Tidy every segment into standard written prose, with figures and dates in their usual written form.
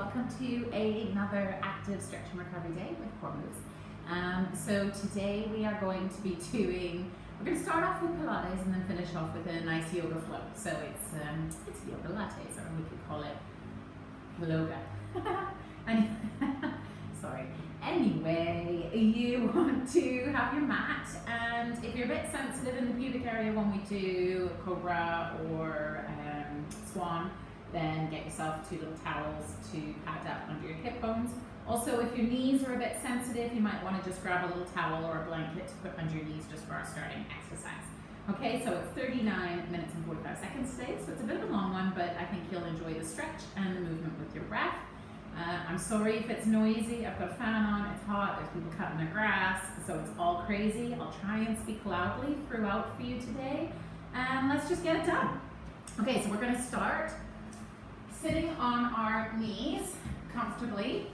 welcome to another active stretch and recovery day with core moves. So today we are going to be we're going to start off with Pilates and then finish off with a nice yoga flow. So it's Yogalates, or we could call it Yoga. Sorry. Anyway, you want to have your mat, and if you're a bit sensitive in the pubic area when we do Cobra or Swan, then get yourself 2 little towels to pad up under your hip bones. Also, if your knees are a bit sensitive, you might want to just grab a little towel or a blanket to put under your knees just for our starting exercise. Okay, so it's 39 minutes and 45 seconds today, so it's a bit of a long one, but I think you'll enjoy the stretch and the movement with your breath. I'm sorry if it's noisy. I've got a fan on, it's hot, there's people cutting their grass, so it's all crazy. I'll try and speak loudly throughout for you today, and let's just get it done. Okay, so we're going to start sitting on our knees comfortably.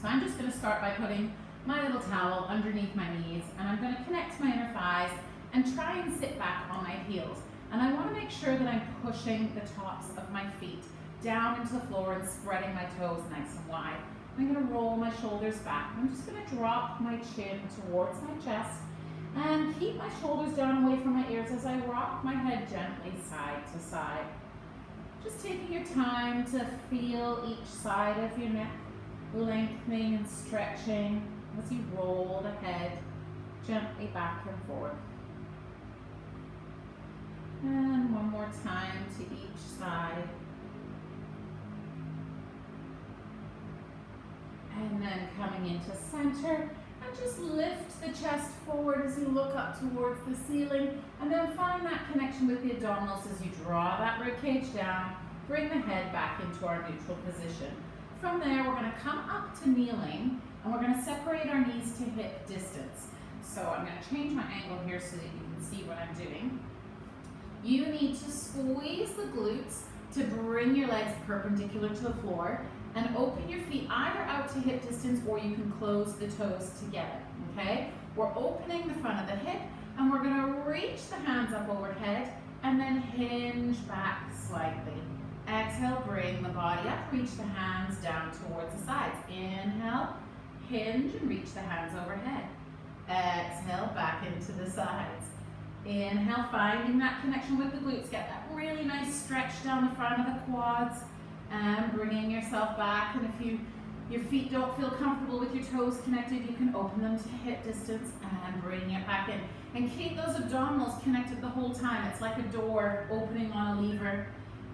So I'm just going to start by putting my little towel underneath my knees, and I'm going to connect my inner thighs and try and sit back on my heels. And I want to make sure that I'm pushing the tops of my feet down into the floor and spreading my toes nice and wide. I'm going to roll my shoulders back. I'm just going to drop my chin towards my chest and keep my shoulders down away from my ears as I rock my head gently side to side. Just taking your time to feel each side of your neck lengthening and stretching as you roll the head gently back and forth. And one more time to each side. And then coming into center, and just lift the chest forward as you look up towards the ceiling, and then find that connection with the abdominals as you draw that ribcage down, bring the head back into our neutral position. From there, we're going to come up to kneeling, and we're going to separate our knees to hip distance. So I'm going to change my angle here so that you can see what I'm doing. You need to squeeze the glutes to bring your legs perpendicular to the floor, and open your feet either out to hip distance, or you can close the toes together, okay? We're opening the front of the hip, and we're gonna reach the hands up overhead, and then hinge back slightly. Exhale, bring the body up, reach the hands down towards the sides. Inhale, hinge and reach the hands overhead. Exhale, back into the sides. Inhale, finding that connection with the glutes. Get that really nice stretch down the front of the quads. And bringing yourself back, and if your feet don't feel comfortable with your toes connected, you can open them to hip distance and bring it back in. And keep those abdominals connected the whole time. It's like a door opening on a lever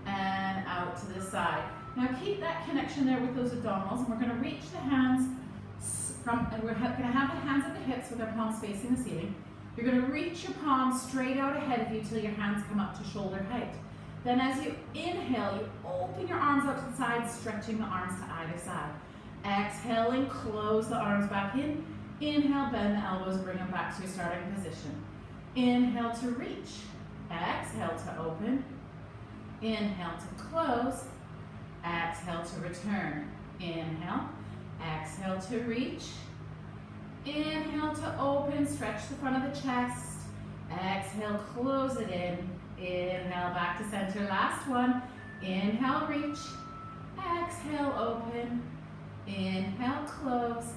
and out to the side. Now keep that connection there with those abdominals, and we're going to reach the hands and we're going to have the hands at the hips with our palms facing the ceiling. You're going to reach your palms straight out ahead of you till your hands come up to shoulder height. Then as you inhale, you open your arms out to the side, stretching the arms to either side. Exhaling, close the arms back in. Inhale, bend the elbows, bring them back to your starting position. Inhale to reach. Exhale to open. Inhale to close. Exhale to return. Inhale. Exhale to reach. Inhale to open, stretch the front of the chest. Exhale, close it in. Inhale, back to center. Last one. Inhale, reach. Exhale, open. Inhale, close.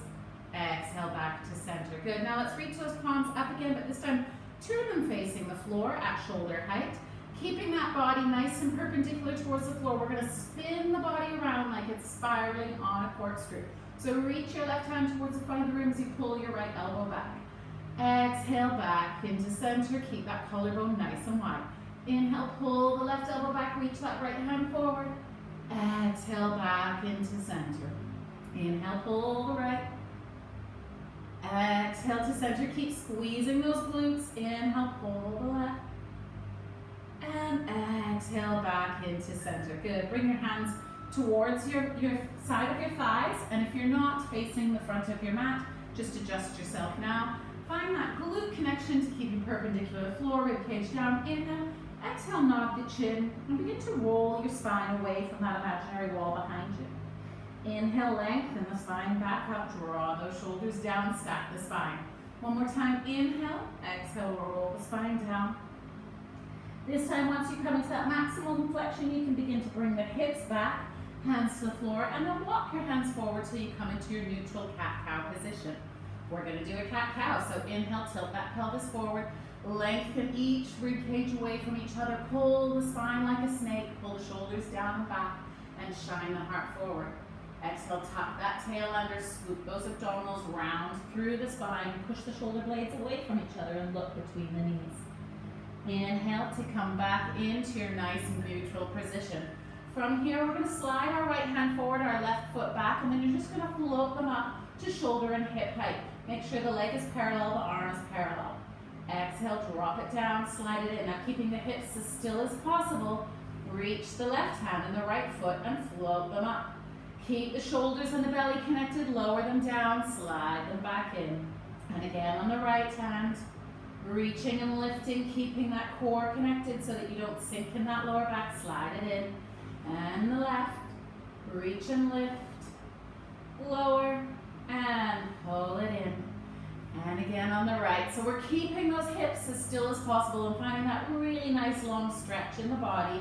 Exhale, back to center. Good. Now let's reach those palms up again, but this time turn them facing the floor at shoulder height. Keeping that body nice and perpendicular towards the floor. We're going to spin the body around like it's spiraling on a corkscrew. So reach your left hand towards the front of the room as you pull your right elbow back. Exhale, back into center. Keep that collarbone nice and wide. Inhale, pull the left elbow back, reach that right hand forward. Exhale, back into center. Inhale, pull the right. Exhale to center, keep squeezing those glutes. Inhale, pull the left. And exhale, back into center. Good, bring your hands towards your side of your thighs. And if you're not facing the front of your mat, just adjust yourself now. Find that glute connection to keep you perpendicular to the floor, ribcage down. Inhale. Exhale, nod the chin, and begin to roll your spine away from that imaginary wall behind you. Inhale, lengthen the spine back up, draw those shoulders down, stack the spine. One more time, inhale, exhale, roll the spine down. This time, once you come into that maximal flexion, you can begin to bring the hips back, hands to the floor, and then walk your hands forward till you come into your neutral cat-cow position. We're going to do a cat-cow, so inhale, tilt that pelvis forward, lengthen each rib cage away from each other, pull the spine like a snake, pull the shoulders down and back, and shine the heart forward. Exhale, tuck that tail under, scoop those abdominals round through the spine, push the shoulder blades away from each other and look between the knees. Inhale to come back into your nice neutral position. From here, we're going to slide our right hand forward, our left foot back, and then you're just going to float them up to shoulder and hip height. Make sure the leg is parallel, the arm is parallel. Exhale, drop it down, slide it in. Now keeping the hips as still as possible, reach the left hand and the right foot and float them up. Keep the shoulders and the belly connected, lower them down, slide them back in. And again on the right hand, reaching and lifting, keeping that core connected so that you don't sink in that lower back, slide it in. And the left, reach and lift, lower, and pull it in. And again on the right. So we're keeping those hips as still as possible and finding that really nice long stretch in the body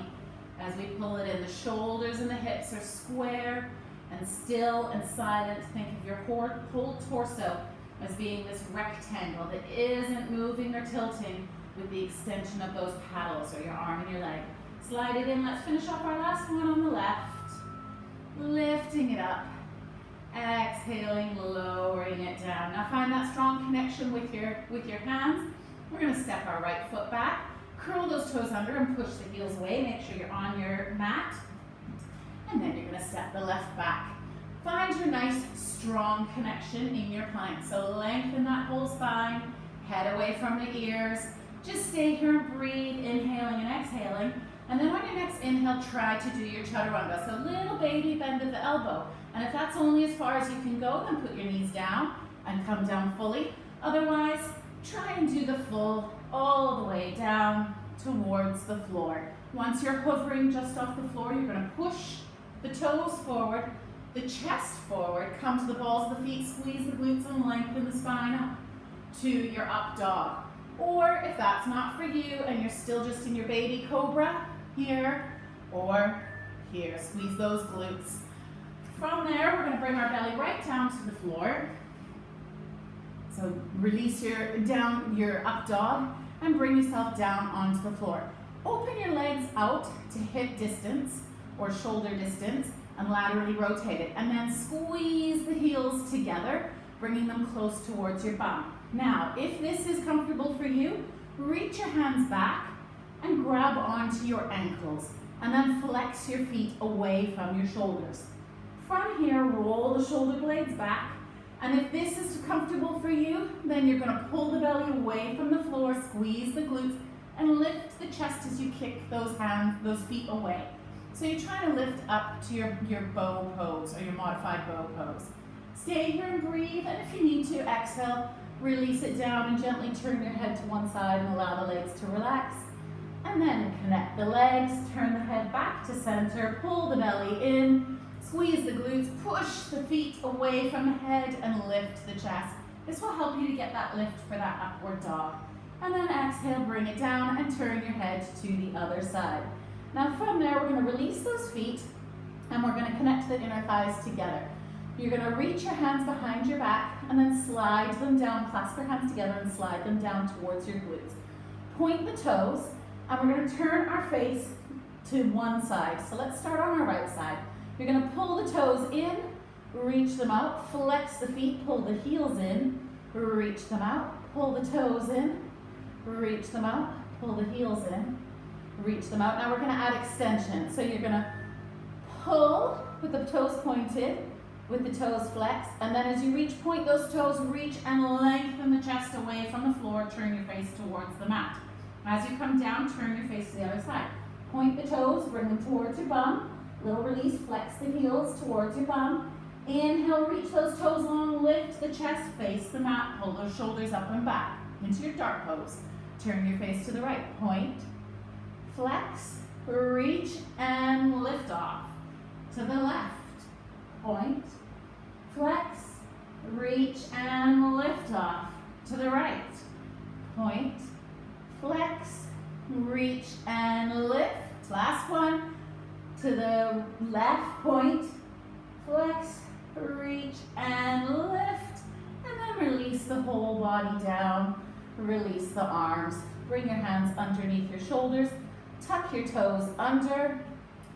as we pull it in. The shoulders and the hips are square and still and silent. Think of your whole torso as being this rectangle that isn't moving or tilting with the extension of those paddles or your arm and your leg. Slide it in. Let's finish off our last one on the left. Lifting it up. Exhaling, lowering it down. Now find that strong connection with your hands. We're going to step our right foot back, curl those toes under and push the heels away. Make sure you're on your mat. And then you're going to step the left back. Find your nice strong connection in your plank. So lengthen that whole spine, head away from the ears. Just stay here and breathe, inhaling and exhaling. And then on your next inhale, try to do your chaturanga. So little baby bend at the elbow. And if that's only as far as you can go, then put your knees down and come down fully. Otherwise, try and do the full all the way down towards the floor. Once you're hovering just off the floor, you're going to push the toes forward, the chest forward, come to the balls of the feet, squeeze the glutes and lengthen the spine up to your up dog. Or if that's not for you and you're still just in your baby cobra, here or here, squeeze those glutes. From there, we're going to bring our belly right down to the floor. So release your up dog and bring yourself down onto the floor. Open your legs out to hip distance or shoulder distance and laterally rotate it. And then squeeze the heels together, bringing them close towards your bum. Now, if this is comfortable for you, reach your hands back and grab onto your ankles. And then flex your feet away from your shoulders. From here, roll the shoulder blades back. And if this is comfortable for you, then you're going to pull the belly away from the floor, squeeze the glutes, and lift the chest as you kick those feet away. So you're trying to lift up to your bow pose or your modified bow pose. Stay here and breathe, and if you need to, exhale, release it down and gently turn your head to one side and allow the legs to relax. And then connect the legs, turn the head back to center, pull the belly in, squeeze the glutes, push the feet away from the head and lift the chest. This will help you to get that lift for that upward dog. And then exhale, bring it down and turn your head to the other side. Now from there, we're going to release those feet and we're going to connect the inner thighs together. You're going to reach your hands behind your back and then slide them down, clasp your hands together and slide them down towards your glutes. Point the toes and we're going to turn our face to one side. So let's start on our right side. You're going to pull the toes in, reach them out, flex the feet, pull the heels in, reach them out, pull the toes in, reach them out, pull the heels in, reach them out. Now we're going to add extension. So you're going to pull with the toes pointed, with the toes flexed, and then as you reach, point those toes, reach and lengthen the chest away from the floor, turn your face towards the mat. As you come down, turn your face to the other side. Point the toes, bring them towards your bum, little release, flex the heels towards your bum. Inhale, reach those toes long, lift the chest, face the mat, pull those shoulders up and back into your dart pose. Turn your face to the right, point, flex, reach and lift off. To the left, point, flex, reach and lift off. To the right, point, flex, reach and lift. Last one. to the left, point, flex, reach, and lift. And then release the whole body down. Release the arms. Bring your hands underneath your shoulders. Tuck your toes under.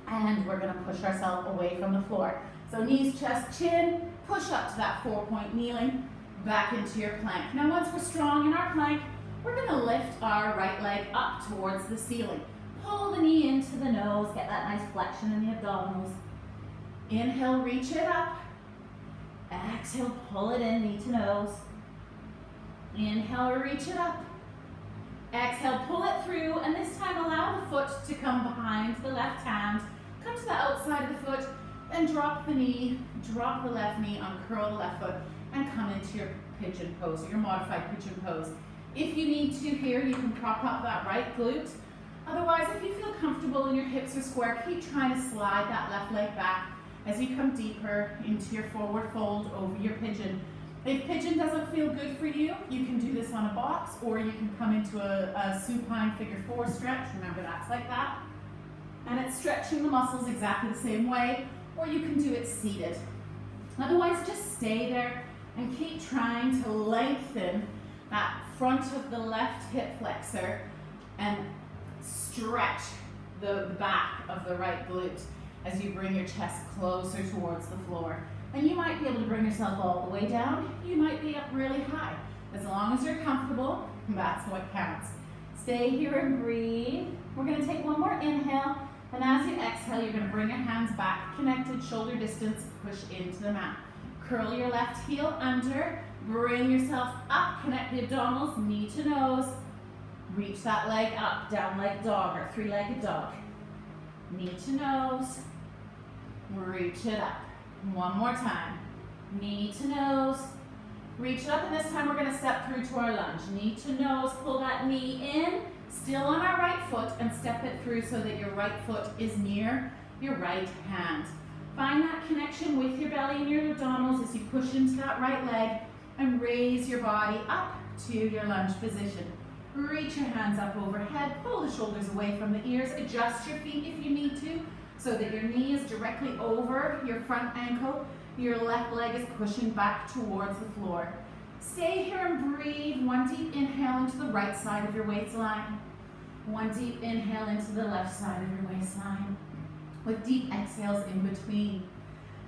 And we're gonna push ourselves away from the floor. So knees, chest, chin, push up to that 4-point kneeling, back into your plank. Now once we're strong in our plank, we're gonna lift our right leg up towards the ceiling. Pull the knee into the nose, get that nice flexion in the abdominals. Inhale, reach it up. Exhale, pull it in, knee to nose. Inhale, reach it up. Exhale, pull it through, and this time allow the foot to come behind the left hand. Come to the outside of the foot, and drop the knee, drop the left knee, uncurl the left foot, and come into your pigeon pose, or your modified pigeon pose. If you need to here, you can prop up that right glute. Otherwise, if you feel comfortable and your hips are square, keep trying to slide that left leg back as you come deeper into your forward fold over your pigeon. If pigeon doesn't feel good for you, you can do this on a box, or you can come into a supine figure 4 stretch. Remember, that's like that. And it's stretching the muscles exactly the same way, or you can do it seated. Otherwise, just stay there and keep trying to lengthen that front of the left hip flexor and stretch the back of the right glute as you bring your chest closer towards the floor. And you might be able to bring yourself all the way down. You might be up really high. As long as you're comfortable, that's what counts. Stay here and breathe. We're gonna take one more inhale, and as you exhale, you're gonna bring your hands back, connected, shoulder distance, push into the mat. Curl your left heel under, bring yourself up, connect the abdominals, knee to nose. Reach that leg up, down like dog or 3-legged dog. Knee to nose, reach it up. One more time. Knee to nose. Reach it up, and this time we're going to step through to our lunge. Knee to nose, pull that knee in, still on our right foot, and step it through so that your right foot is near your right hand. Find that connection with your belly and your abdominals as you push into that right leg and raise your body up to your lunge position. Reach your hands up overhead, pull the shoulders away from the ears, adjust your feet if you need to, so that your knee is directly over your front ankle. Your left leg is pushing back towards the floor. Stay here and breathe. One deep inhale into the right side of your waistline. One deep inhale into the left side of your waistline, with deep exhales in between.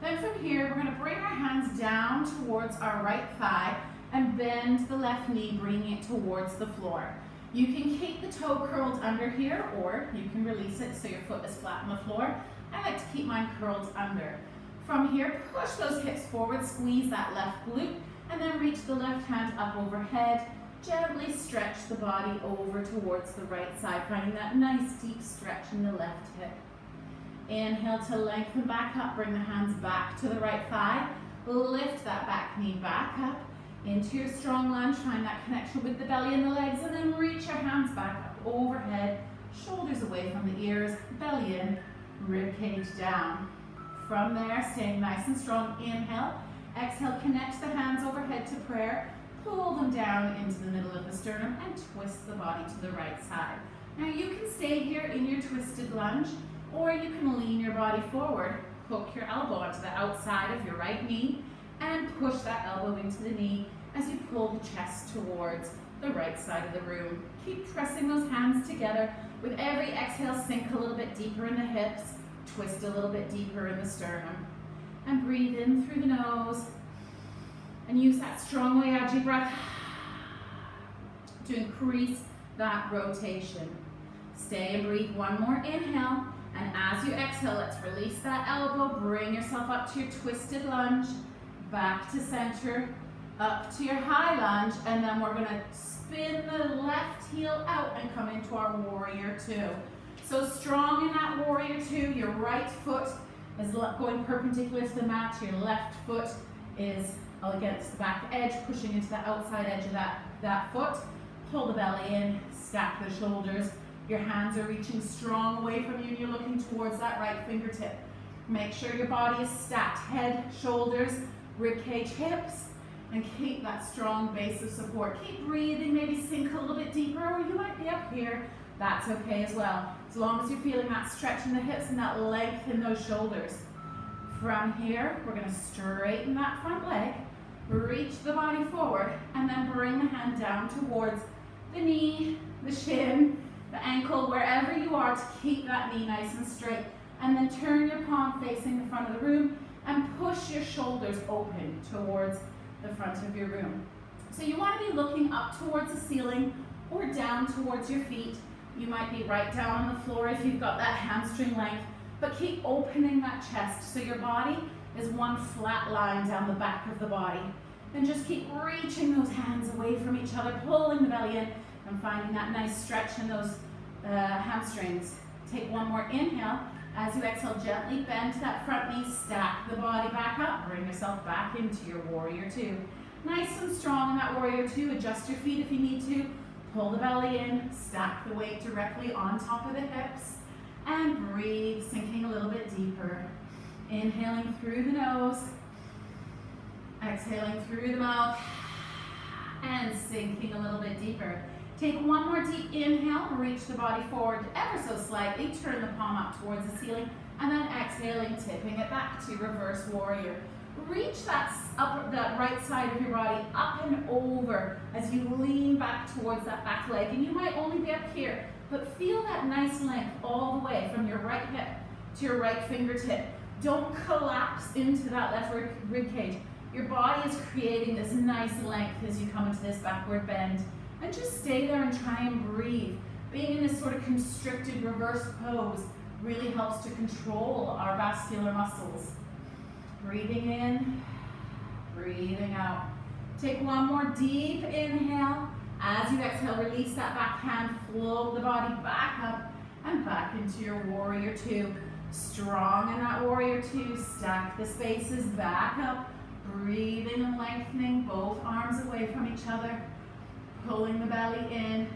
Then from here, we're going to bring our hands down towards our right thigh and bend the left knee, bringing it towards the floor. You can keep the toe curled under here, or you can release it so your foot is flat on the floor. I like to keep mine curled under. From here, push those hips forward, squeeze that left glute, and then reach the left hand up overhead. Gently stretch the body over towards the right side, finding that nice deep stretch in the left hip. Inhale to lengthen back up, bring the hands back to the right thigh. Lift that back knee back up into your strong lunge, find that connection with the belly and the legs, and then reach your hands back up overhead, shoulders away from the ears, belly in, rib cage down. From there, staying nice and strong, inhale, exhale, connect the hands overhead to prayer, pull them down into the middle of the sternum and twist the body to the right side. Now you can stay here in your twisted lunge, or you can lean your body forward, hook your elbow onto the outside of your right knee, and push that elbow into the knee as you pull the chest towards the right side of the room. Keep pressing those hands together. With every exhale, sink a little bit deeper in the hips, twist a little bit deeper in the sternum, and breathe in through the nose, and use that strong Wayagi breath to increase that rotation. Stay and breathe one more inhale, and as you exhale, let's release that elbow, bring yourself up to your twisted lunge, back to center, up to your high lunge, and then we're gonna spin the left heel out and come into our warrior two. So strong in that warrior two, your right foot is going perpendicular to the mat, your left foot is against the back edge, pushing into the outside edge of that foot. Pull the belly in, stack the shoulders. Your hands are reaching strong away from you and you're looking towards that right fingertip. Make sure your body is stacked, head, shoulders, rib cage, hips, and keep that strong base of support. Keep breathing, maybe sink a little bit deeper, or you might be up here that's okay as well. As long as you're feeling that stretch in the hips and that length in those shoulders. From here, we're gonna straighten that front leg, reach the body forward, and then bring the hand down towards the knee, the shin, the ankle, wherever you are, to keep that knee nice and straight. And then turn your palm facing the front of the room and push your shoulders open towards the front of your room. So you want to be looking up towards the ceiling or down towards your feet. You might be right down on the floor if you've got that hamstring length, but keep opening that chest so your body is one flat line down the back of the body. And just keep reaching those hands away from each other, pulling the belly in and finding that nice stretch in those hamstrings. Take one more inhale. As you exhale, gently bend that front knee, stack the body back up, bring yourself back into your warrior two. Nice and strong in that warrior two. Adjust your feet if you need to. Pull the belly in, stack the weight directly on top of the hips, and breathe, sinking a little bit deeper. Inhaling through the nose, exhaling through the mouth, and sinking a little bit deeper. Take one more deep inhale, reach the body forward ever so slightly, turn the palm up towards the ceiling, and then exhaling, tipping it back to reverse warrior. Reach that right side of your body up and over as you lean back towards that back leg. And you might only be up here, but feel that nice length all the way from your right hip to your right fingertip. Don't collapse into that left rib cage. Your body is creating this nice length as you come into this backward bend. And just stay there and try and breathe. Being in this sort of constricted reverse pose really helps to control our vascular muscles. Breathing in, breathing out. Take one more deep inhale. As you exhale, release that back hand, float the body back up and back into your warrior two. Strong in that warrior two, stack the spaces back up, breathing and lengthening both arms away from each other. Pulling the belly in.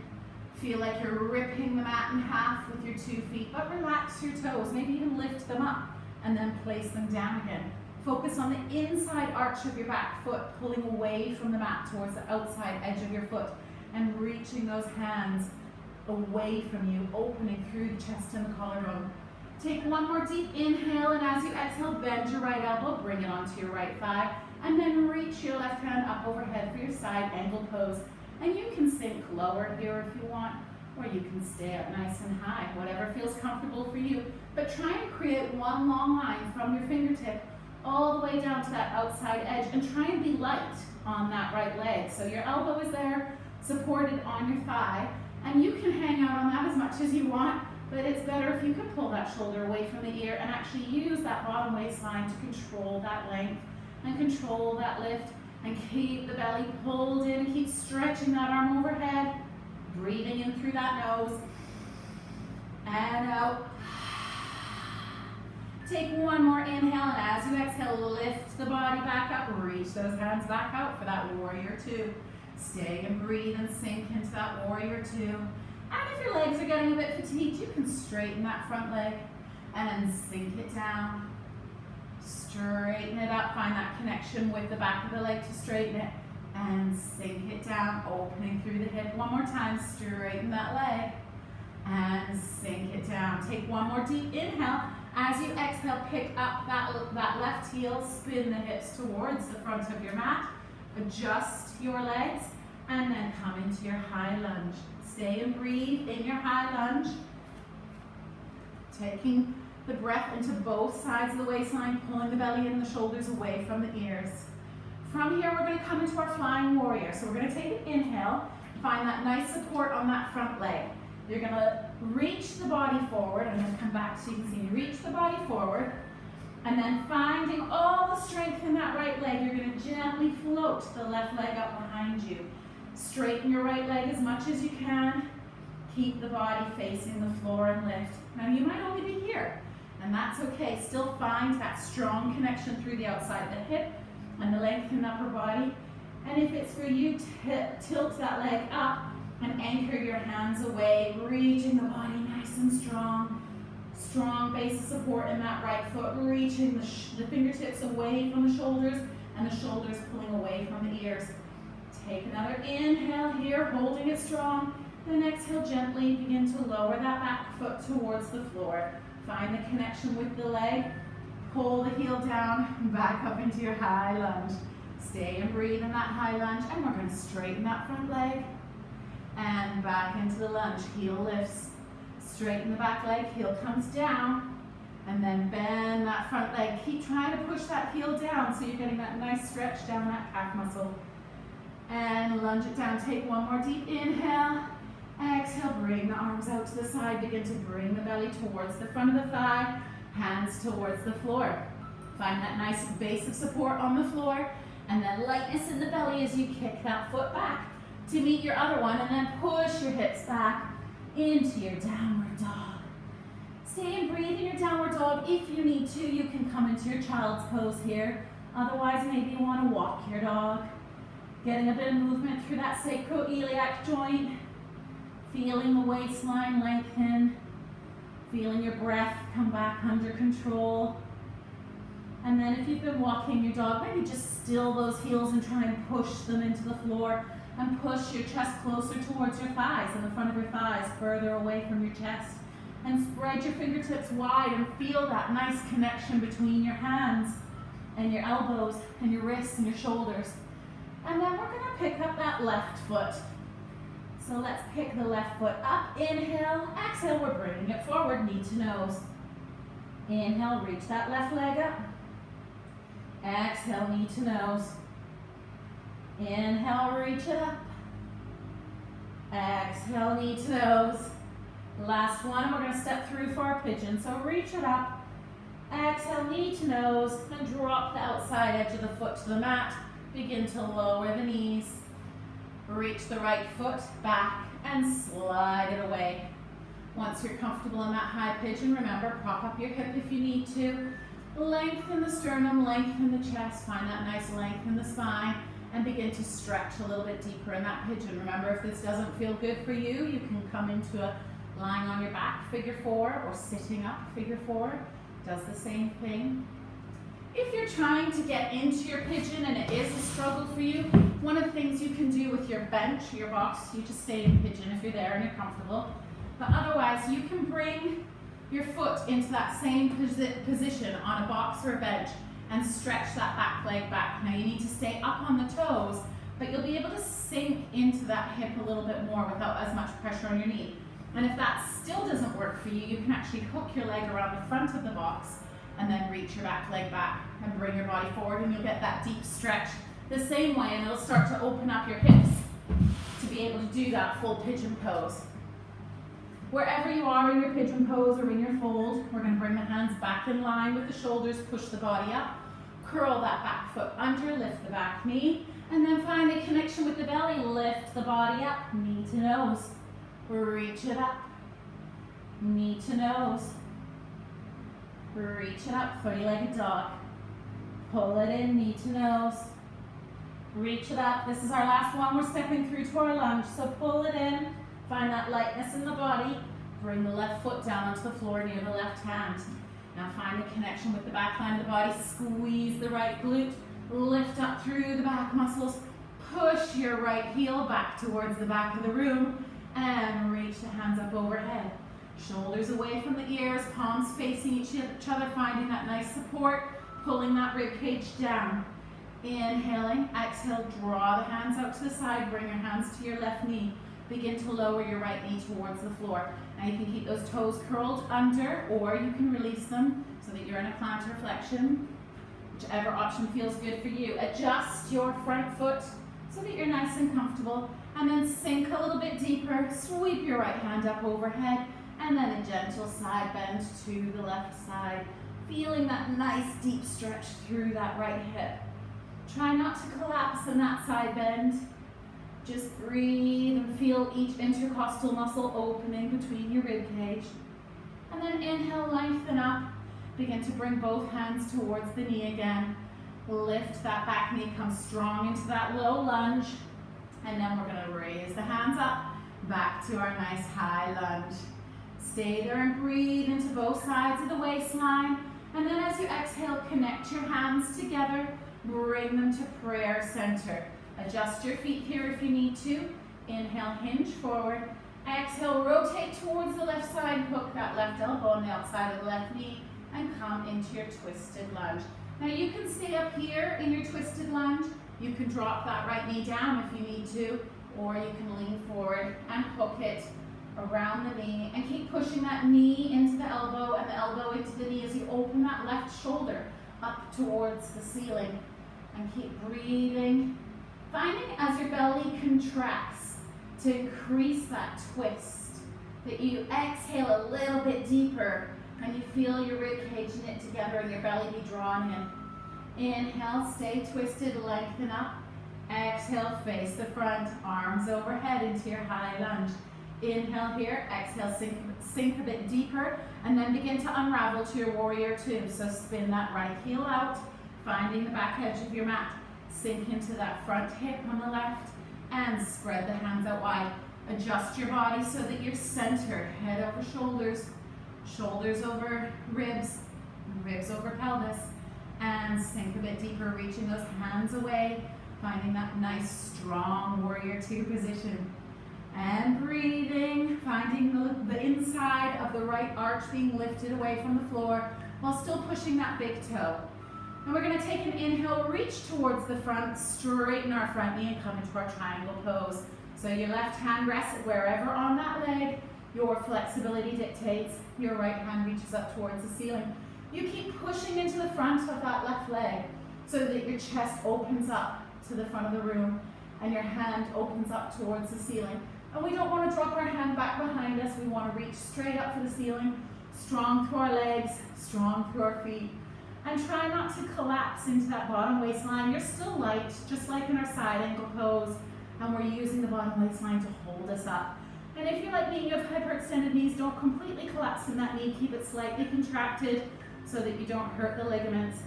Feel like you're ripping the mat in half with your 2 feet, but relax your toes. Maybe even lift them up and then place them down again. Focus on the inside arch of your back foot, pulling away from the mat towards the outside edge of your foot and reaching those hands away from you, opening through the chest and the collarbone. Take one more deep inhale, and as you exhale, bend your right elbow, bring it onto your right thigh, and then reach your left hand up overhead for your side angle pose. And you can sink lower here if you want, or you can stay up nice and high, whatever feels comfortable for you. But try and create one long line from your fingertip all the way down to that outside edge, and try and be light on that right leg. So your elbow is there, supported on your thigh, and you can hang out on that as much as you want, but it's better if you can pull that shoulder away from the ear and actually use that bottom waistline to control that length and control that lift. And keep the belly pulled in, keep stretching that arm overhead, breathing in through that nose, and out. Take one more inhale, and as you exhale, lift the body back up, reach those hands back out for that warrior two. Stay and breathe and sink into that warrior two. And if your legs are getting a bit fatigued, you can straighten that front leg and sink it down. Straighten it up, find that connection with the back of the leg to straighten it, and sink it down, opening through the hip. One more time, straighten that leg, and sink it down. Take one more deep inhale. As you exhale, pick up that left heel, spin the hips towards the front of your mat, adjust your legs, and then come into your high lunge. Stay and breathe in your high lunge, taking the breath into both sides of the waistline, pulling the belly and the shoulders away from the ears. From here, we're going to come into our flying warrior. So we're going to take an inhale, find that nice support on that front leg. You're going to reach the body forward. I'm going to come back so you can see me. Reach the body forward, and then finding all the strength in that right leg, you're going to gently float the left leg up behind you. Straighten your right leg as much as you can. Keep the body facing the floor and lift. Now you might only be here, and that's okay. Still find that strong connection through the outside of the hip and the length in the upper body. And if it's for you, tilt that leg up and anchor your hands away, reaching the body nice and strong. Strong base of support in that right foot, reaching the fingertips away from the shoulders and the shoulders pulling away from the ears. Take another inhale here, holding it strong, Then exhale, gently begin to lower that back foot towards the floor. Find the connection with the leg. Pull the heel down and back up into your high lunge. Stay and breathe in that high lunge, and we're going to straighten that front leg. And back into the lunge. Heel lifts. Straighten the back leg, heel comes down. And then bend that front leg. Keep trying to push that heel down so you're getting that nice stretch down that calf muscle. And lunge it down. Take one more deep inhale. Exhale, bring the arms out to the side. Begin to bring the belly towards the front of the thigh. Hands towards the floor. Find that nice base of support on the floor. And then lightness in the belly as you kick that foot back to meet your other one. And then push your hips back into your downward dog. Stay and breathe in your downward dog. If you need to, you can come into your child's pose here. Otherwise, maybe you want to walk your dog. Getting a bit of movement through that sacroiliac joint. Feeling the waistline lengthen. Feeling your breath come back under control. And then if you've been walking your dog, maybe just still those heels and try and push them into the floor. And push your chest closer towards your thighs and the front of your thighs further away from your chest. And spread your fingertips wide and feel that nice connection between your hands and your elbows and your wrists and your shoulders. And then we're going to pick up that left foot. So let's pick the left foot up. Inhale, exhale, we're bringing it forward, knee to nose. Inhale, reach that left leg up. Exhale, knee to nose. Inhale, reach it up. Exhale, knee to nose. Last one, we're going to step through for our pigeon. So reach it up. Exhale, knee to nose, and drop the outside edge of the foot to the mat. Begin to lower the knees. Reach the right foot back and slide it away. Once you're comfortable in that high pigeon, remember, prop up your hip if you need to. Lengthen the sternum, lengthen the chest, find that nice length in the spine, and begin to stretch a little bit deeper in that pigeon. Remember, if this doesn't feel good for you, you can come into a lying on your back, figure four, or sitting up, figure four. Does the same thing. If you're trying to get into your pigeon and it is a struggle for you, one of the things you can do with your bench, your box, you just stay in pigeon if you're there and you're comfortable. But otherwise, you can bring your foot into that same position on a box or a bench and stretch that back leg back. Now you need to stay up on the toes, but you'll be able to sink into that hip a little bit more without as much pressure on your knee. And if that still doesn't work for you, you can actually hook your leg around the front of the box and then reach your back leg back and bring your body forward, and you'll get that deep stretch the same way, and it'll start to open up your hips to be able to do that full pigeon pose. Wherever you are in your pigeon pose or in your fold, we're going to bring the hands back in line with the shoulders, push the body up, curl that back foot under, lift the back knee, and then find a connection with the belly, lift the body up, knee to nose, reach it up, knee to nose, reach it up, three-legged dog, pull it in, knee to nose, reach it up. This is our last one, we're stepping through to our lunge, so pull it in. Find that lightness in the body. Bring the left foot down onto the floor near the left hand. Now find the connection with the back line of the body. Squeeze the right glute. Lift up through the back muscles. Push your right heel back towards the back of the room. And reach the hands up overhead. Shoulders away from the ears. Palms facing each other. Finding that nice support. Pulling that rib cage down. Inhaling. Exhale. Draw the hands out to the side. Bring your hands to your left knee. Begin to lower your right knee towards the floor. Now you can keep those toes curled under, or you can release them so that you're in a plantar flexion. Whichever option feels good for you. Adjust your front foot so that you're nice and comfortable, and then sink a little bit deeper. Sweep your right hand up overhead, and then a gentle side bend to the left side. Feeling that nice deep stretch through that right hip. Try not to collapse in that side bend. Just breathe and feel each intercostal muscle opening between your rib cage. And then inhale, lengthen up. Begin to bring both hands towards the knee again. Lift that back knee, come strong into that low lunge. And then we're going to raise the hands up, back to our nice high lunge. Stay there and breathe into both sides of the waistline. And then as you exhale, connect your hands together. Bring them to prayer center. Adjust your feet here if you need to. Inhale, hinge forward. Exhale, rotate towards the left side, hook that left elbow on the outside of the left knee, and come into your twisted lunge. Now you can stay up here in your twisted lunge. You can drop that right knee down if you need to, or you can lean forward and hook it around the knee and keep pushing that knee into the elbow and the elbow into the knee as you open that left shoulder up towards the ceiling. And keep breathing, finding as your belly contracts to increase that twist, that you exhale a little bit deeper and you feel your rib cage knit together and your belly be drawn in. Inhale, stay twisted, lengthen up. Exhale, face the front, arms overhead into your high lunge. Inhale here, exhale, sink a bit deeper, and then begin to unravel to your warrior two. So spin that right heel out, finding the back edge of your mat. Sink into that front hip on the left, and spread the hands out wide. Adjust your body so that you're centered, head over shoulders, shoulders over ribs, ribs over pelvis, and sink a bit deeper, reaching those hands away, finding that nice, strong warrior two position. And breathing, finding the inside of the right arch being lifted away from the floor while still pushing that big toe. And we're going to take an inhale, reach towards the front, straighten our front knee and come into our triangle pose. So your left hand rests wherever on that leg your flexibility dictates. Your right hand reaches up towards the ceiling. You keep pushing into the front of that left leg so that your chest opens up to the front of the room and your hand opens up towards the ceiling. And we don't want to drop our hand back behind us. We want to reach straight up for the ceiling, strong through our legs, strong through our feet. And try not to collapse into that bottom waistline. You're still light, just like in our side angle pose, and we're using the bottom waistline to hold us up. And if you're like me, you have hyperextended knees, don't completely collapse in that knee. Keep it slightly contracted so that you don't hurt the ligaments.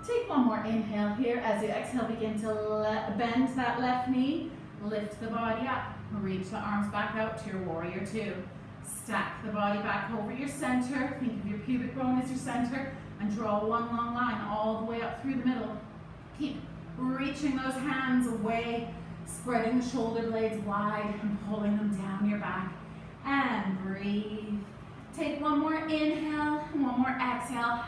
Take one more inhale here. As you exhale, begin to bend that left knee. Lift the body up. Reach the arms back out to your warrior two. Stack the body back over your center. Think of your pubic bone as your center. And draw one long line all the way up through the middle. Keep reaching those hands away, spreading the shoulder blades wide and pulling them down your back. And breathe. Take one more inhale and one more exhale.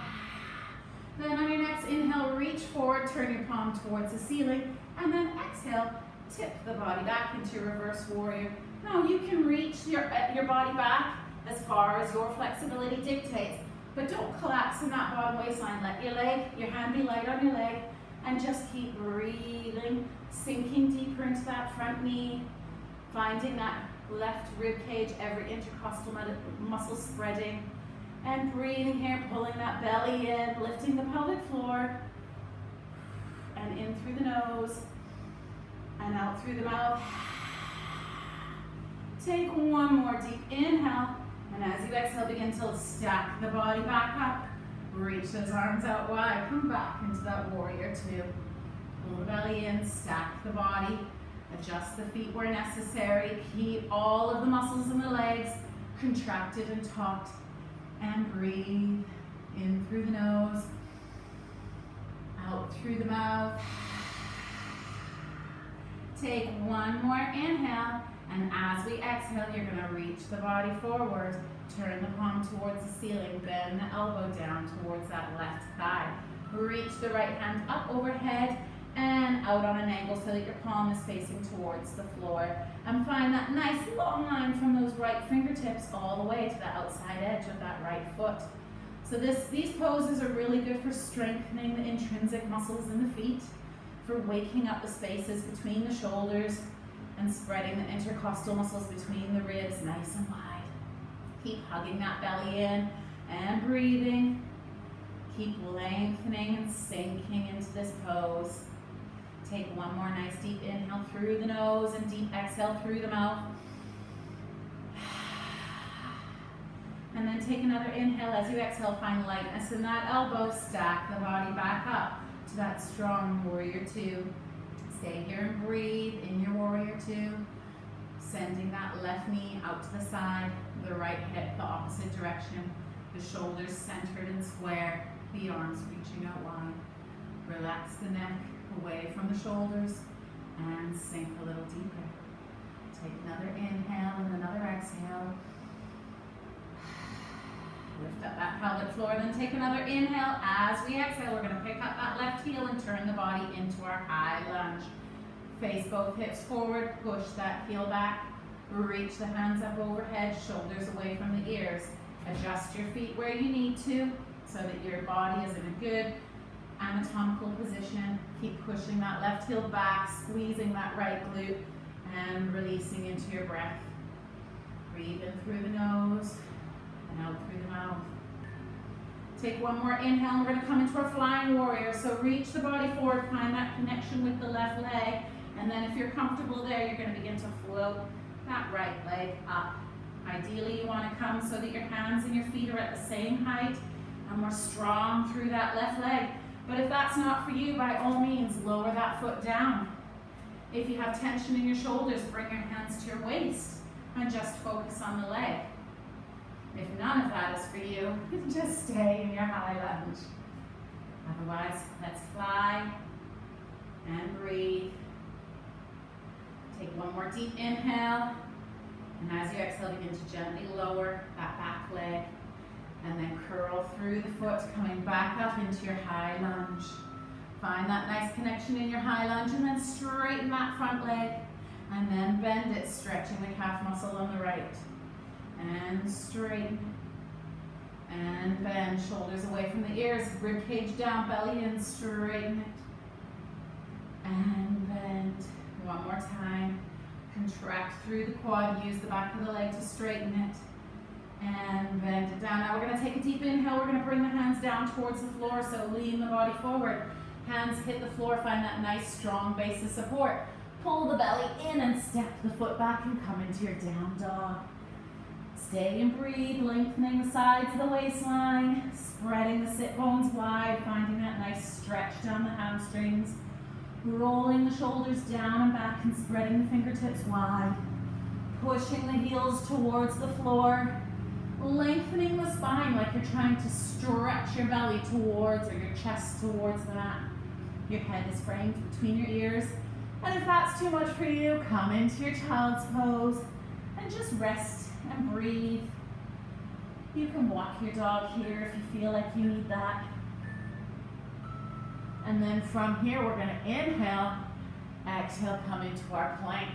Then on your next inhale, reach forward, turn your palm towards the ceiling, and then exhale, tip the body back into reverse warrior. Now you can reach your body back as far as your flexibility dictates. But don't collapse in that bottom waistline. Let your hand be light on your leg, and just keep breathing, sinking deeper into that front knee, finding that left rib cage, every intercostal muscle spreading, and breathing here, pulling that belly in, lifting the pelvic floor, and in through the nose, and out through the mouth. Take one more deep inhale. And as you exhale, begin to stack the body back up. Reach those arms out wide. Come back into that warrior two. Pull the belly in, stack the body. Adjust the feet where necessary. Keep all of the muscles in the legs contracted and taut. And breathe in through the nose, out through the mouth. Take one more inhale. And as we exhale, you're going to reach the body forward, turn the palm towards the ceiling, bend the elbow down towards that left thigh. Reach the right hand up overhead and out on an angle so that your palm is facing towards the floor. And find that nice long line from those right fingertips all the way to the outside edge of that right foot. So these poses are really good for strengthening the intrinsic muscles in the feet, for waking up the spaces between the shoulders, and spreading the intercostal muscles between the ribs nice and wide. Keep hugging that belly in and breathing. Keep lengthening and sinking into this pose. Take one more nice deep inhale through the nose and deep exhale through the mouth. And then take another inhale. As you exhale, find lightness in that elbow. Stack the body back up to that strong warrior two. Stay here and breathe in your warrior two, sending that left knee out to the side, the right hip the opposite direction, the shoulders centered and square, the arms reaching out wide. Relax the neck away from the shoulders and sink a little deeper to Take another inhale and another exhale. Lift up that pelvic floor, then take another inhale. As we exhale, we're going to pick up that left heel and turn the body into our high lunge. Face both hips forward, push that heel back, reach the hands up overhead, shoulders away from the ears. Adjust your feet where you need to so that your body is in a good anatomical position. Keep pushing that left heel back, squeezing that right glute, and releasing into your breath. Breathe in through the nose and out through the mouth. Take one more inhale, and we're going to come into our flying warrior. So reach the body forward, find that connection with the left leg, and then if you're comfortable there, you're going to begin to float that right leg up. Ideally, you want to come so that your hands and your feet are at the same height, and we're strong through that left leg. But if that's not for you, by all means, lower that foot down. If you have tension in your shoulders, bring your hands to your waist and just focus on the leg. If none of that is for you, just stay in your high lunge. Otherwise, let's fly and breathe. Take one more deep inhale, and as you exhale, begin to gently lower that back leg, and then curl through the foot, coming back up into your high lunge. Find that nice connection in your high lunge, and then straighten that front leg, and then bend it, stretching the calf muscle on the right. And straighten, and bend, shoulders away from the ears, rib cage down, belly in, straighten it, and bend. One more time. Contract through the quad, use the back of the leg to straighten it, and bend it down. Now we're going to take a deep inhale. We're going to bring the hands down towards the floor, so lean the body forward. Hands hit the floor, find that nice strong base of support. Pull the belly in and step the foot back and come into your down dog. Stay and breathe, lengthening the sides of the waistline, spreading the sit bones wide, finding that nice stretch down the hamstrings, rolling the shoulders down and back and spreading the fingertips wide, pushing the heels towards the floor, lengthening the spine like you're trying to stretch your belly towards, or your chest towards the mat. Your head is framed between your ears, and if that's too much for you, come into your child's pose and just rest and breathe. You can walk your dog here if you feel like you need that. And then from here, we're going to inhale, exhale, come into our plank.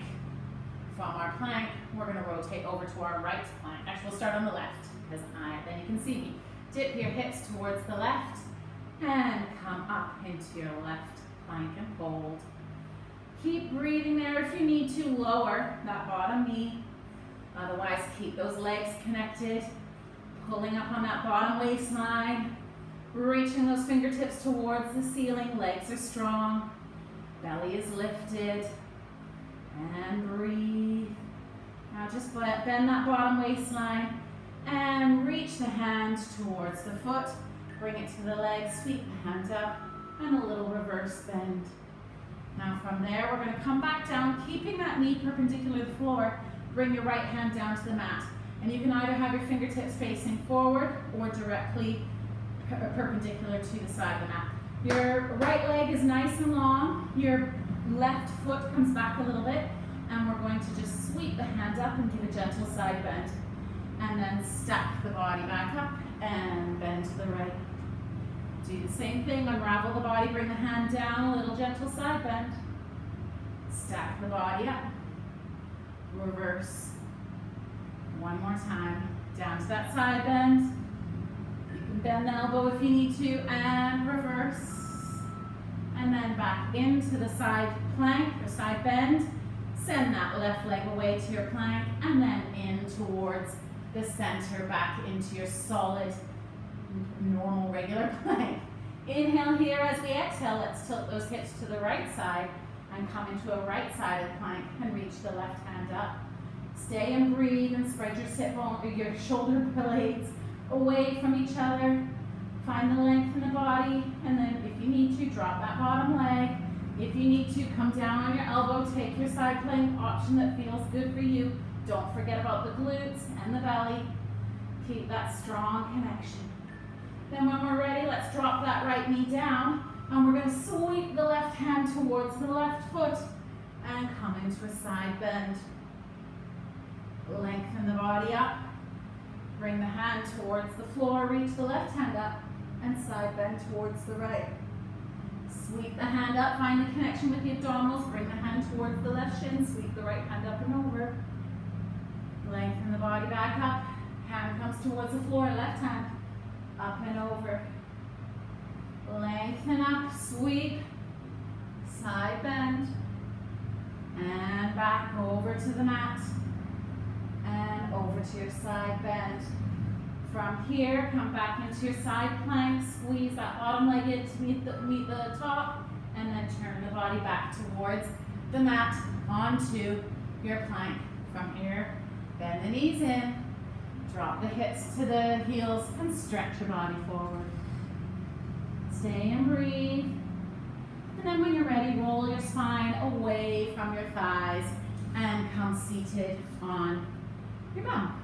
From our plank, we're going to rotate over to our right plank. Actually, we'll start on the left, because then you can see me. Dip your hips towards the left, and come up into your left plank and hold. Keep breathing there. If you need to, lower that bottom knee. Otherwise, keep those legs connected, pulling up on that bottom waistline, reaching those fingertips towards the ceiling. Legs are strong, belly is lifted, and breathe. Now just bend that bottom waistline and reach the hand towards the foot. Bring it to the leg, sweep the hand up, and a little reverse bend. Now from there, we're going to come back down, keeping that knee perpendicular to the floor. Bring your right hand down to the mat. And you can either have your fingertips facing forward or directly perpendicular to the side of the mat. Your right leg is nice and long. Your left foot comes back a little bit. And we're going to just sweep the hand up and give a gentle side bend. And then stack the body back up and bend to the right. Do the same thing, unravel the body, bring the hand down, a little gentle side bend. Stack the body up. Reverse. One more time. Down to that side bend. You can bend the elbow if you need to, and reverse. And then back into the side plank or side bend. Send that left leg away to your plank, and then in towards the center, back into your solid, normal, regular plank. Inhale here. As we exhale, let's tilt those hips to the right side and come into a right-sided plank and reach the left hand up. Stay and breathe and spread your sit bone or your shoulder blades away from each other. Find the length in the body, and then if you need to, drop that bottom leg. If you need to, come down on your elbow, take your side plank option that feels good for you. Don't forget about the glutes and the belly. Keep that strong connection. Then when we're ready, let's drop that right knee down, and we're going to sweep the left hand towards the left foot and come into a side bend. Lengthen the body up. Bring the hand towards the floor, reach the left hand up, and side bend towards the right. Sweep the hand up, find the connection with the abdominals, bring the hand towards the left shin, sweep the right hand up and over. Lengthen the body back up, hand comes towards the floor, left hand, up and over. Lengthen up, sweep, side bend, and back over to the mat, and over to your side bend. From here, come back into your side plank, squeeze that bottom leg in to meet the top, and then turn the body back towards the mat onto your plank. From here, bend the knees in, drop the hips to the heels, and stretch your body forward. Stay and breathe. And then when you're ready, roll your spine away from your thighs and come seated on your bum.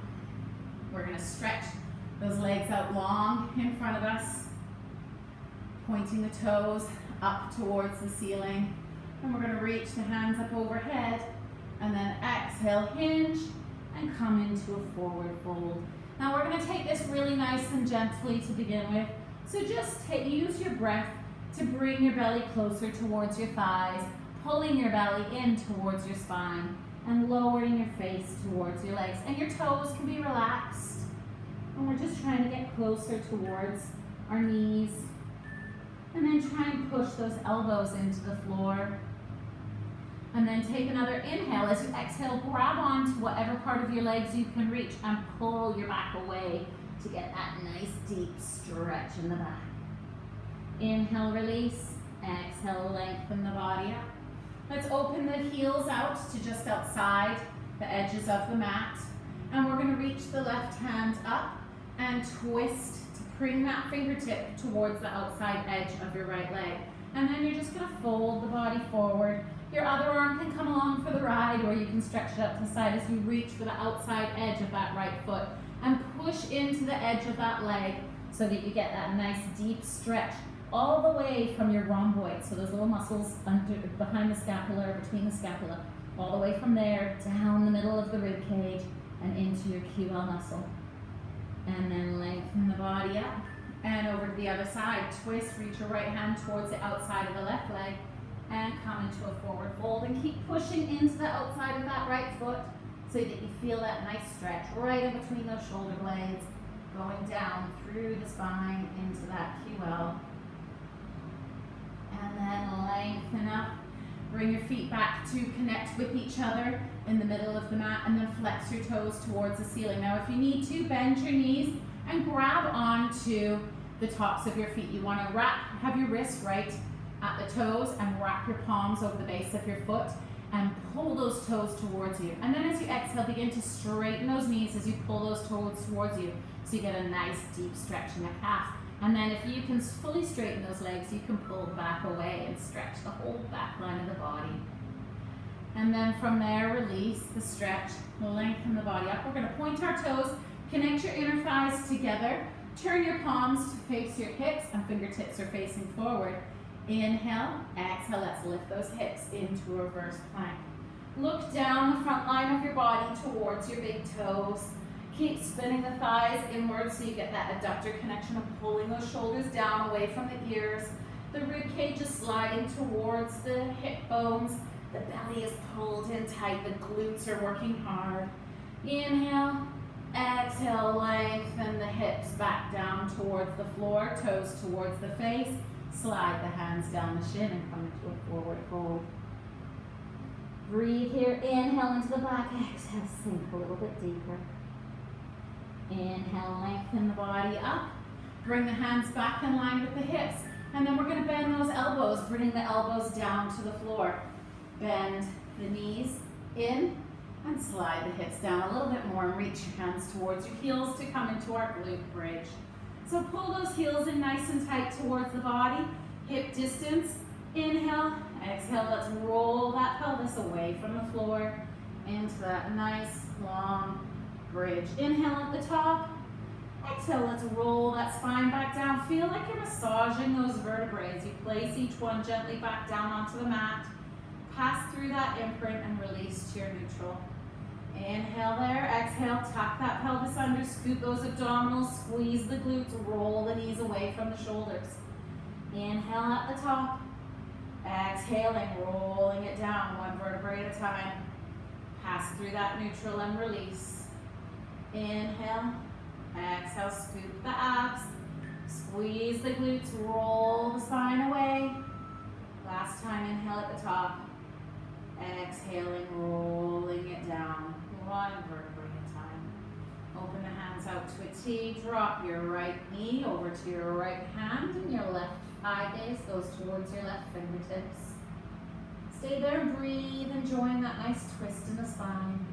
We're going to stretch those legs out long in front of us, pointing the toes up towards the ceiling. And we're going to reach the hands up overhead, and then exhale, hinge, and come into a forward fold. Now we're going to take this really nice and gently to begin with. So just use your breath to bring your belly closer towards your thighs, pulling your belly in towards your spine, and lowering your face towards your legs. And your toes can be relaxed. And we're just trying to get closer towards our knees. And then try and push those elbows into the floor. And then take another inhale. As you exhale, grab onto whatever part of your legs you can reach and pull your back away to get that nice deep stretch in the back. Inhale, release. Exhale, lengthen the body up. Let's open the heels out to just outside the edges of the mat. And we're going to reach the left hand up and twist to bring that fingertip towards the outside edge of your right leg. And then you're just going to fold the body forward. Your other arm can come along for the ride, or you can stretch it up to the side as you reach for the outside edge of that right foot. And push into the edge of that leg so that you get that nice deep stretch all the way from your rhomboid, so those little muscles behind the scapula or between the scapula, all the way from there down the middle of the rib cage and into your QL muscle. And then lengthen the body up and over to the other side. Twist, reach your right hand towards the outside of the left leg and come into a forward fold, and keep pushing into the outside of that right foot so that you feel that nice stretch right in between those shoulder blades, going down through the spine into that QL. And then lengthen up. Bring your feet back to connect with each other in the middle of the mat, and then flex your toes towards the ceiling. Now if you need to, bend your knees and grab onto the tops of your feet. You want to have your wrists right at the toes and wrap your palms over the base of your foot and pull those toes towards you. And then as you exhale, begin to straighten those knees as you pull those toes towards you so you get a nice deep stretch in the calf. And then if you can fully straighten those legs, you can pull the back away and stretch the whole back line of the body. And then from there, release the stretch, lengthen the body up. We're going to point our toes, connect your inner thighs together, turn your palms to face your hips, and fingertips are facing forward. Inhale, exhale, let's lift those hips into a reverse plank. Look down the front line of your body towards your big toes. Keep spinning the thighs inwards so you get that adductor connection of pulling those shoulders down away from the ears. The rib cage is sliding towards the hip bones. The belly is pulled in tight. The glutes are working hard. Inhale, exhale, lengthen the hips back down towards the floor, toes towards the face. Slide the hands down the shin and come into a forward fold. Breathe here. Inhale into the back. Exhale, sink a little bit deeper. Inhale, lengthen the body up. Bring the hands back in line with the hips. And then we're going to bend those elbows, bring the elbows down to the floor. Bend the knees in and slide the hips down a little bit more and reach your hands towards your heels to come into our glute bridge. So pull those heels in nice and tight towards the body. Hip distance. Inhale, exhale. Let's roll that pelvis away from the floor into that nice long bridge. Inhale at the top. Exhale, let's roll that spine back down. Feel like you're massaging those vertebrae. You place each one gently back down onto the mat. Pass through that imprint and release to your neutral. Inhale there, exhale, tuck that pelvis under, scoop those abdominals, squeeze the glutes, roll the knees away from the shoulders. Inhale at the top, exhaling, rolling it down, one vertebrae at a time. Pass through that neutral and release. Inhale, exhale, scoop the abs, squeeze the glutes, roll the spine away. Last time, inhale at the top, exhaling, rolling it down, one vertebrae at a time. Open the hands out to a T, drop your right knee over to your right hand, and your left eye gaze goes towards your left fingertips. Stay there and breathe, enjoying that nice twist in the spine.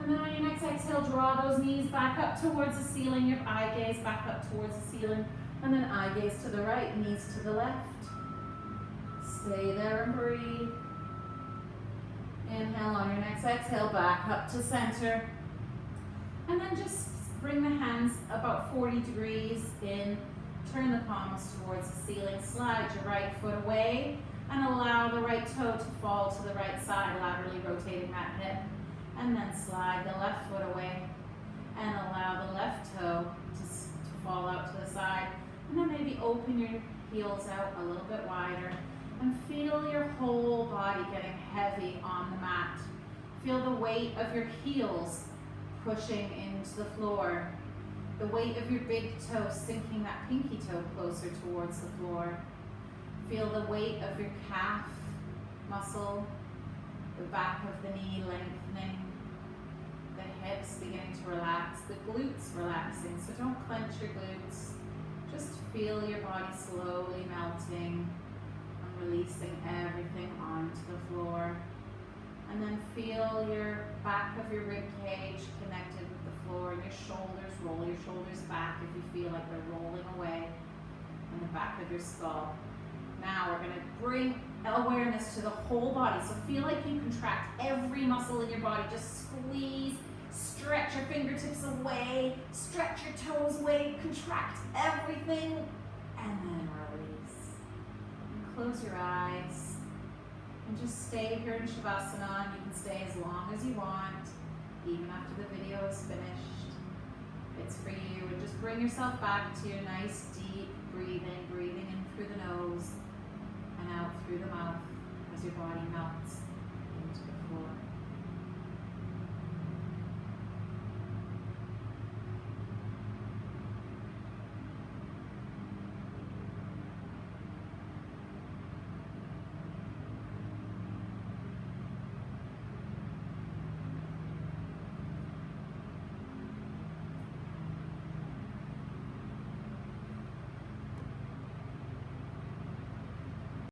And then on your next exhale, draw those knees back up towards the ceiling, your eye gaze back up towards the ceiling, and then eye gaze to the right, knees to the left. Stay there and breathe. Inhale on your next exhale, back up to center. And then just bring the hands about 40 degrees in, turn the palms towards the ceiling, slide your right foot away, and allow the right toe to fall to the right side, laterally rotating that hip. And then slide the left foot away, and allow the left toe to fall out to the side. And then maybe open your heels out a little bit wider, and feel your whole body getting heavy on the mat. Feel the weight of your heels pushing into the floor. The weight of your big toe sinking that pinky toe closer towards the floor. Feel the weight of your calf muscle, the back of the knee lengthening, the hips beginning to relax, the glutes relaxing. So don't clench your glutes. Just feel your body slowly melting and releasing everything onto the floor. And then feel your back of your rib cage connected with the floor, and your shoulders, roll your shoulders back if you feel like they're rolling away, and the back of your skull. Now we're going to bring awareness to the whole body. So feel like you contract every muscle in your body. Just squeeze, stretch your fingertips away, stretch your toes away, contract everything, and then release. And close your eyes. And just stay here in Shavasana. You can stay as long as you want, even after the video is finished. It's for you. And just bring yourself back to your nice deep breathing in through the nose and out through the mouth as your body melts.